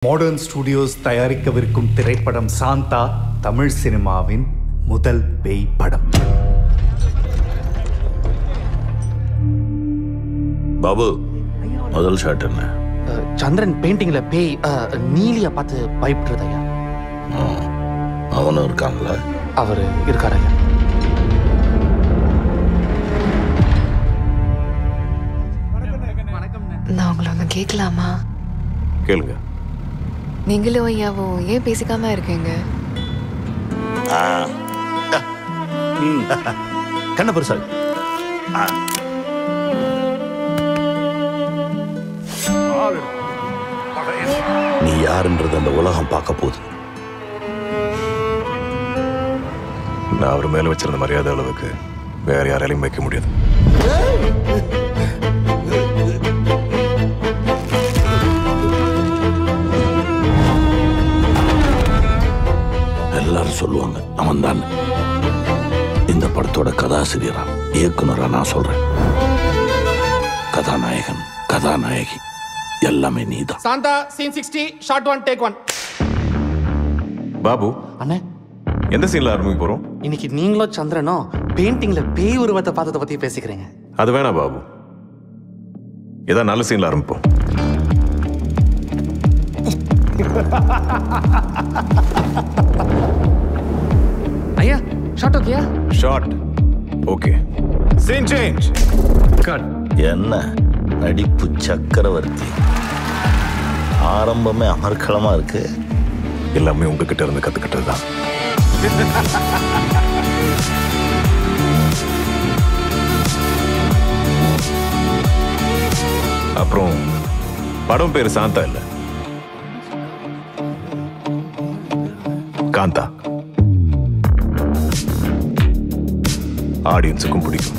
Modern studios தயாரிக்கவிருக்கும் திரைப்படம் சாந்தா தமிழ் சினிமாவின் முதல் பேய் படம். பாபு, முதல் ஷாட் என்ன? சந்திரன் பெயிண்டிங்ல பேய் நீலிய பார்த்து பயப்படுறது ஐயா. அவனும் இருக்கான்ல? அவரு இருக்காரு ஐயா. நான் உங்களை ஒன்று கேட்கலாமா? கேளுங்க. நீங்களும் ஐயாவும் ஏன் பேசிக்காம இருக்கீங்க? கண்ண பெருசா நீ யாருன்றது அந்த உலகம் பார்க்க போகுது. நான் அவர் மேல வச்சிருந்த மரியாதை அளவுக்கு வேற யாராலையும் வைக்க முடியாது. எல்லாரும் சொல்லுவாங்க அவன் தான். இந்த படத்தோட கதாசிரியரா இயக்குனரா நான் சொல்றேன், கதாநாயகன் கதாநாயகி எல்லாமே நீதான். Santha scene 60 shot 1 take 1. Babu, அண்ணே, எந்த சீன்ல ஆரம்பிக்க போறோம்? இன்னைக்கு நீங்களும் சந்திரனும் பெயிண்டிங்ல பேய் உருவத்தை பார்த்ததை பத்தி பேசிக்கிறீங்க. அது வேணா பாபு, ஏதாவது நல்ல சீன்ல ஆரம்பிப்போம். ஐயா, ஷாட் ஓகேயா? Shot okay. Scene change. Cut. என்ன நடிப்பு சக்கரவர்த்தி, ஆரம்பமே அமர்க்களமா இருக்கு. எல்லாமே உங்ககிட்ட இருந்து கத்துக்கிட்டது தான். அப்புறம் படம் பேரு சாந்தா இல்ல, காந்தா. ஆடியன்ஸுக்கும் பிடிக்கும்.